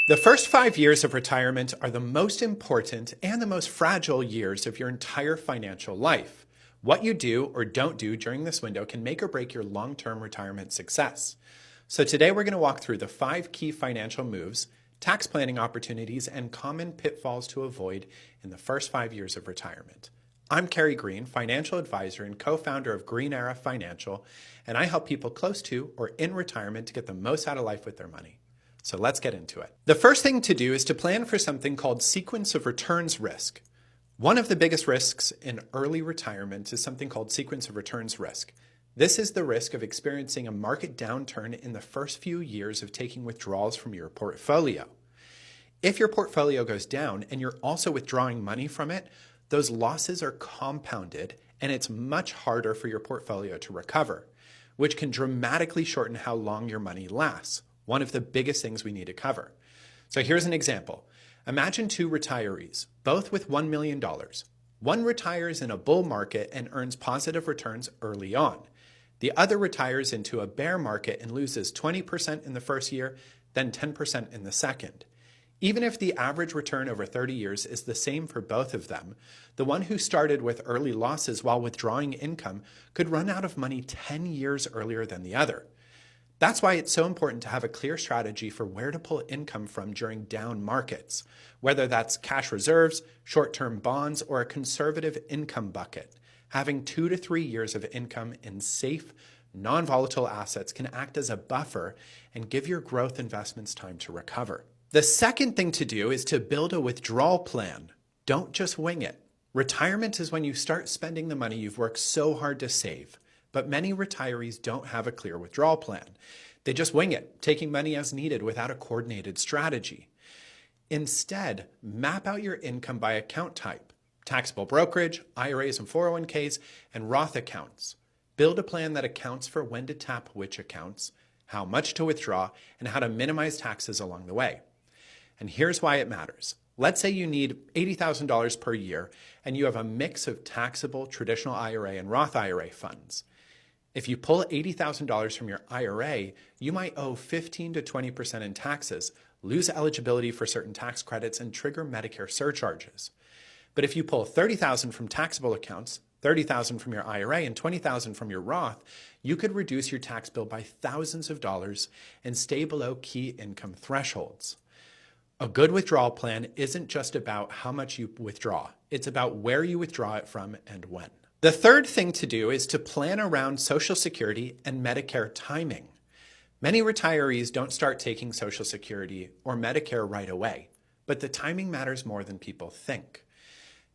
The first 5 years of retirement are the most important and the most fragile years of your entire financial life. What you do or don't do during this window can make or break your long-term retirement success. So today we're going to walk through the 5 key financial moves, tax planning opportunities, and common pitfalls to avoid in the first 5 years of retirement. I'm Kerry Green, financial advisor and co-founder of Green Era Financial, and I help people close to or in retirement to get the most out of life with their money. So let's get into it. The first thing to do is to plan for something called sequence of returns risk. One of the biggest risks in early retirement is something called sequence of returns risk. This is the risk of experiencing a market downturn in the first few years of taking withdrawals from your portfolio. If your portfolio goes down and you're also withdrawing money from it, those losses are compounded and it's much harder for your portfolio to recover, which can dramatically shorten how long your money lasts. One of the biggest things we need to cover. So here's an example. Imagine 2 retirees, both with $1 million. One retires in a bull market and earns positive returns early on. The other retires into a bear market and loses 20% in the first year, then 10% in the second. Even if the average return over 30 years is the same for both of them, the one who started with early losses while withdrawing income could run out of money 10 years earlier than the other. That's why it's so important to have a clear strategy for where to pull income from during down markets, whether that's cash reserves, short-term bonds, or a conservative income bucket. Having 2 to 3 years of income in safe, non-volatile assets can act as a buffer and give your growth investments time to recover. The second thing to do is to build a withdrawal plan. Don't just wing it. Retirement is when you start spending the money you've worked so hard to save. But many retirees don't have a clear withdrawal plan. They just wing it, taking money as needed without a coordinated strategy. Instead, map out your income by account type: taxable brokerage, IRAs and 401ks, and Roth accounts. Build a plan that accounts for when to tap which accounts, how much to withdraw, and how to minimize taxes along the way. And here's why it matters. Let's say you need $80,000 per year and you have a mix of taxable traditional IRA and Roth IRA funds. If you pull $80,000 from your IRA, you might owe 15 to 20% in taxes, lose eligibility for certain tax credits, and trigger Medicare surcharges. But if you pull $30,000 from taxable accounts, $30,000 from your IRA, and $20,000 from your Roth, you could reduce your tax bill by thousands of dollars and stay below key income thresholds. A good withdrawal plan isn't just about how much you withdraw. It's about where you withdraw it from and when. The third thing to do is to plan around Social Security and Medicare timing. Many retirees don't start taking Social Security or Medicare right away, but the timing matters more than people think.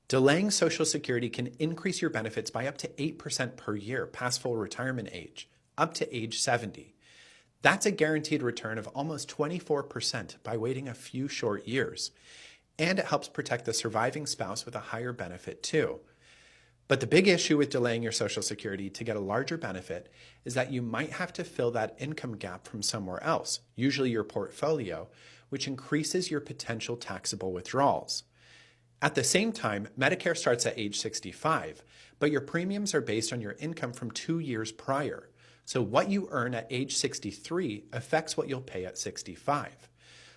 Delaying Social Security can increase your benefits by up to 8% per year past full retirement age, up to age 70. That's a guaranteed return of almost 24% by waiting a few short years. And it helps protect the surviving spouse with a higher benefit too. But the big issue with delaying your Social Security to get a larger benefit is that you might have to fill that income gap from somewhere else, usually your portfolio, which increases your potential taxable withdrawals. At the same time, Medicare starts at age 65, but your premiums are based on your income from 2 years prior. So what you earn at age 63 affects what you'll pay at 65.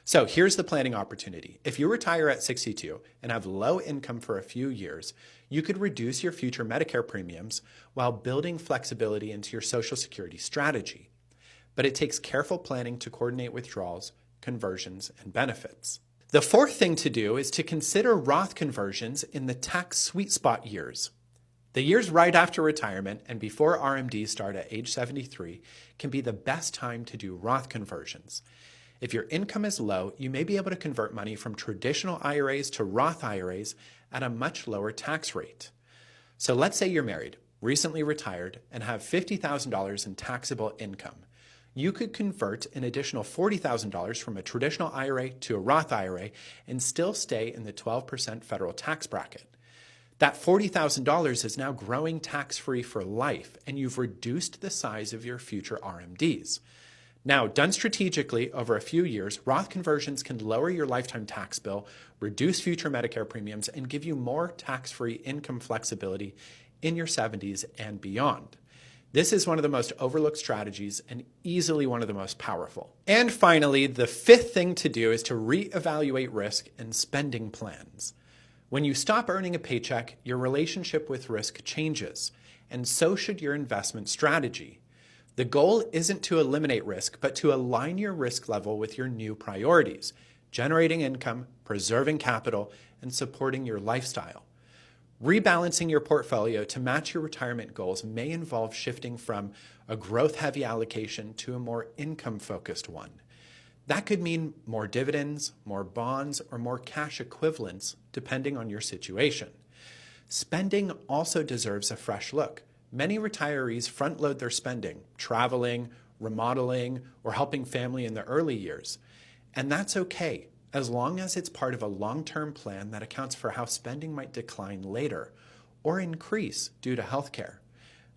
So here's the planning opportunity. If you retire at 62 and have low income for a few years, you could reduce your future Medicare premiums while building flexibility into your Social Security strategy. But it takes careful planning to coordinate withdrawals, conversions, and benefits. The fourth thing to do is to consider Roth conversions in the tax sweet spot years. The years right after retirement and before RMDs start at age 73 can be the best time to do Roth conversions. If your income is low, you may be able to convert money from traditional IRAs to Roth IRAs at a much lower tax rate. So let's say you're married, recently retired, and have $50,000 in taxable income. You could convert an additional $40,000 from a traditional IRA to a Roth IRA and still stay in the 12% federal tax bracket. That $40,000 is now growing tax-free for life, and you've reduced the size of your future RMDs. Now, done strategically over a few years, Roth conversions can lower your lifetime tax bill, reduce future Medicare premiums, and give you more tax-free income flexibility in your 70s and beyond. This is one of the most overlooked strategies and easily one of the most powerful. And finally, the fifth thing to do is to reevaluate risk and spending plans. When you stop earning a paycheck, your relationship with risk changes, and so should your investment strategy. The goal isn't to eliminate risk, but to align your risk level with your new priorities, generating income, preserving capital, and supporting your lifestyle. Rebalancing your portfolio to match your retirement goals may involve shifting from a growth-heavy allocation to a more income-focused one. That could mean more dividends, more bonds, or more cash equivalents, depending on your situation. Spending also deserves a fresh look. Many retirees front-load their spending, traveling, remodeling, or helping family in the early years. And that's okay, as long as it's part of a long-term plan that accounts for how spending might decline later or increase due to healthcare.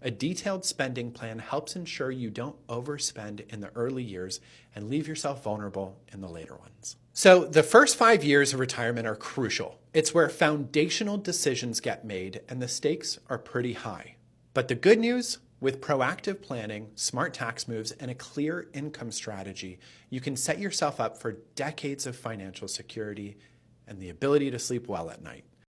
A detailed spending plan helps ensure you don't overspend in the early years and leave yourself vulnerable in the later ones. So the first 5 years of retirement are crucial. It's where foundational decisions get made and the stakes are pretty high. But the good news, with proactive planning, smart tax moves, and a clear income strategy, you can set yourself up for decades of financial security and the ability to sleep well at night.